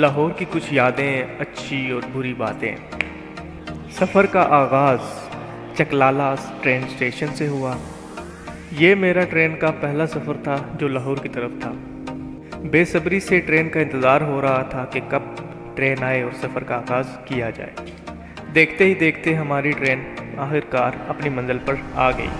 लाहौर की कुछ यादें, अच्छी और बुरी बातें। सफ़र का आगाज़ चकलाला ट्रेन स्टेशन से हुआ। ये मेरा ट्रेन का पहला सफ़र था जो लाहौर की तरफ था। बेसब्री से ट्रेन का इंतज़ार हो रहा था कि कब ट्रेन आए और सफ़र का आगाज़ किया जाए। देखते ही देखते हमारी ट्रेन आखिरकार अपनी मंजिल पर आ गई।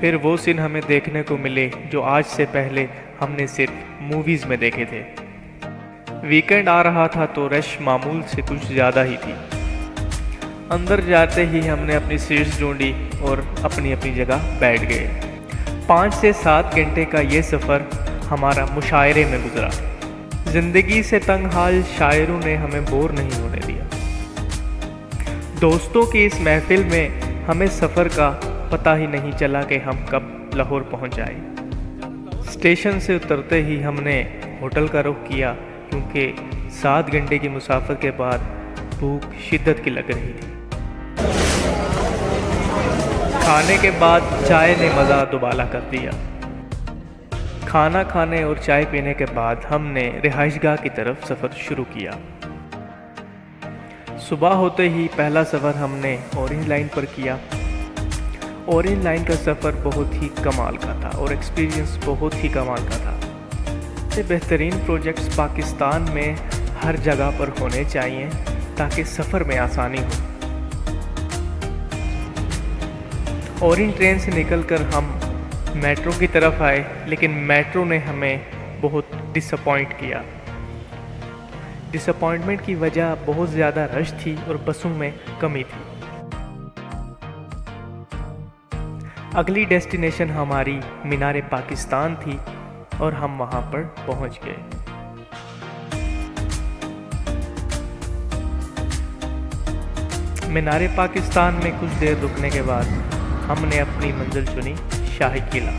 फिर वो सीन हमें देखने को मिले जो आज से पहले हमने सिर्फ मूवीज़ में देखे थे। वीकेंड आ रहा था तो रश मामूल से कुछ ज़्यादा ही थी। अंदर जाते ही हमने अपनी सीट्स ढूंढी और अपनी अपनी जगह बैठ गए। 5 से 7 घंटे का ये सफ़र हमारा मुशायरे में गुजरा। ज़िंदगी से तंग हाल शायरों ने हमें बोर नहीं होने दिया। दोस्तों की इस महफिल में हमें सफ़र का पता ही नहीं चला कि हम कब लाहौर पहुंच जाए। स्टेशन से उतरते ही हमने होटल का रुख किया क्योंकि 7 घंटे की मुसाफर के बाद भूख शिद्दत की लग रही थी। खाने के बाद चाय ने मज़ा दुबाला कर दिया। खाना खाने और चाय पीने के बाद हमने रिहाइशगाह की तरफ सफ़र शुरू किया। सुबह होते ही पहला सफ़र हमने ऑरेंज लाइन पर किया। ऑरेंज लाइन का सफ़र बहुत ही कमाल का था और एक्सपीरियंस बहुत ही कमाल का था। ये बेहतरीन प्रोजेक्ट्स पाकिस्तान में हर जगह पर होने चाहिए ताकि सफ़र में आसानी हो। ऑरेंज ट्रेन से निकलकर हम मेट्रो की तरफ आए, लेकिन मेट्रो ने हमें बहुत डिसअपॉइंट किया। डिसअपॉइंटमेंट की वजह बहुत ज़्यादा रश थी और बसों में कमी थी। अगली डेस्टिनेशन हमारी मीनार पाकिस्तान थी और हम वहाँ पर पहुँच गए। मीनार पाकिस्तान में कुछ देर रुकने के बाद हमने अपनी मंजिल चुनी, शाही किला।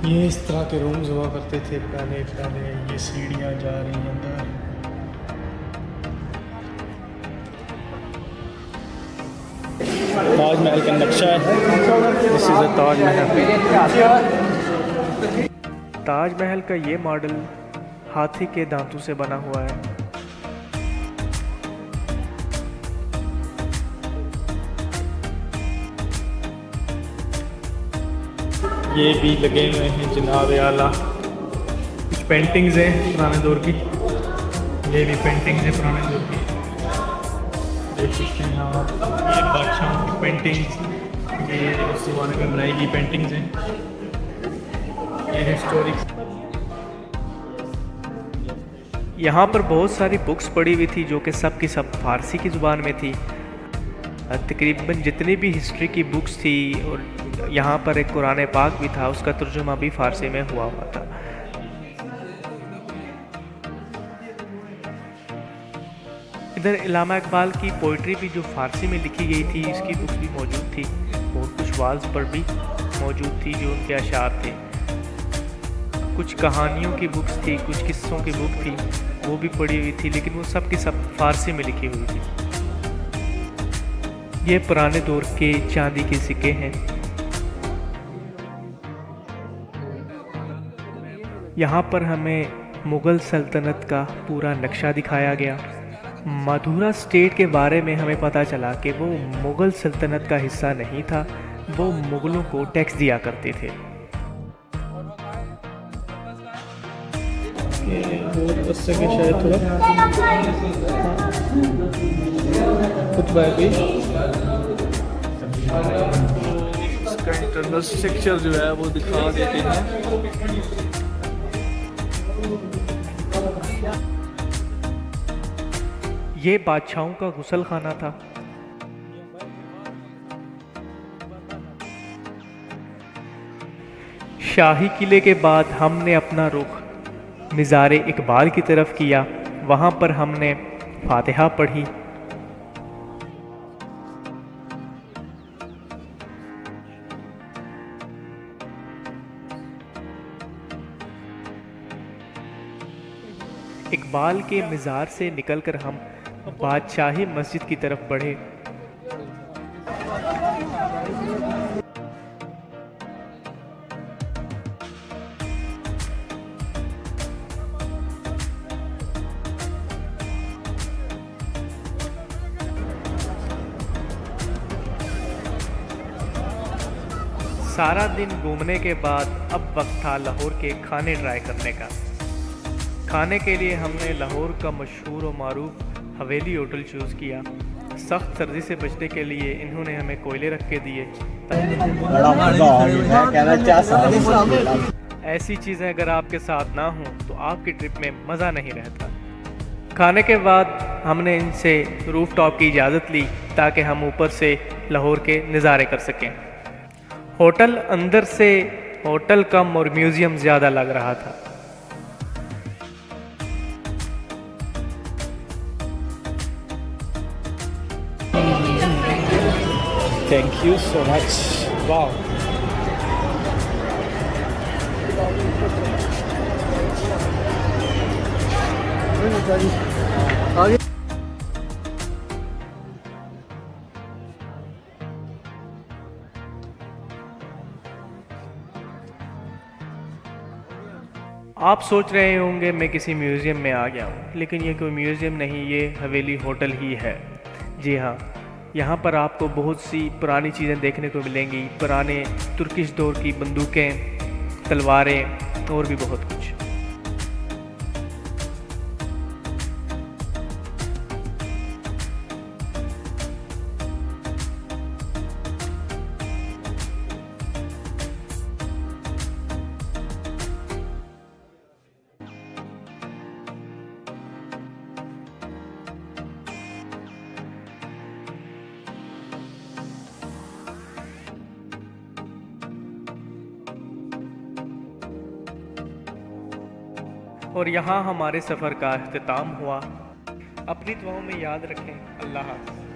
ये इस तरह के रूम्स हुआ करते थे पहले पहले। ये सीढ़ियाँ जा रही हैं अंदर। ताजमहल का नक्शा है। This is a Taj Mahal. Taj Mahal का ये मॉडल हाथी के दांतों से बना हुआ है। ये भी लगे हुए हैं जनाब आला। कुछ पेंटिंग्स हैं पुराने दौर की। ये भी पेंटिंग्स हैं पुराने दौर की, देख सकते हैं आप। ये बादशाहों की पेंटिंग्स, ये उस ज़माने में बनाई गई पेंटिंग्स हैं। ये हिस्टोरिक। यहाँ पर बहुत सारी बुक्स पड़ी हुई थी जो कि सब की सब फारसी की ज़ुबान में थी। तकरीबन जितनी भी हिस्ट्री की बुक्स थी, और यहाँ पर एक कुरान पाक भी था, उसका तर्जुमा भी फारसी में हुआ था। इधर इल्लामा इकबाल की पोइट्री भी जो फारसी में लिखी गई थी, इसकी बुक्स भी मौजूद थी। और कुछ वाल्स पर भी मौजूद थी जो उनके अशार थे। कुछ कहानियों की बुक्स थी, कुछ किस्सों की बुक थी, वो भी पढ़ी हुई थी, लेकिन वो सब की सब फारसी में लिखी हुई थी। ये पुराने दौर के चांदी के सिक्के हैं। यहाँ पर हमें मुग़ल सल्तनत का पूरा नक्शा दिखाया गया। मथुरा स्टेट के बारे में हमें पता चला कि वो मुग़ल सल्तनत का हिस्सा नहीं था, वो मुग़लों को टैक्स दिया करते थे। उससे के शायद थोड़ा खुतबा है। इसका इंटरनल स्ट्रक्चर जो है वो दिखा देते हैं। ये बादशाहों का गुसल खाना था। शाही किले के बाद हमने अपना रुख मिज़ार इकबाल की तरफ किया। वहाँ पर हमने फातिहा पढ़ी। इकबाल के मिज़ार से निकलकर हम बादशाही मस्जिद की तरफ बढ़े। सारा दिन घूमने के बाद अब वक्त था लाहौर के खाने ट्राई करने का। खाने के लिए हमने लाहौर का मशहूर और मारूफ हवेली होटल चूज़ किया। सख्त सर्दी से बचने के लिए इन्होंने हमें कोयले रख के दिए। ऐसी चीज़ें अगर आपके साथ ना हों तो आपकी ट्रिप में मज़ा नहीं रहता। खाने के बाद हमने इनसे रूफ टॉप की इजाज़त ली ताकि हम ऊपर से लाहौर के नज़ारे कर सकें। होटल अंदर से होटल कम और म्यूज़ियम ज़्यादा लग रहा था। Thank you so much. Wow. आप सोच रहे होंगे मैं किसी म्यूज़ियम में आ गया हूँ, लेकिन ये कोई म्यूज़ियम नहीं, ये हवेली होटल ही है। जी हाँ, यहाँ पर आपको बहुत सी पुरानी चीज़ें देखने को मिलेंगी। पुराने तुर्किश दौर की बंदूकें, तलवारें और भी बहुत कुछ। और यहाँ हमारे सफ़र का अख्तिताम हुआ। अपनी दुआओं में याद रखें। अल्लाह हाफ़िज़।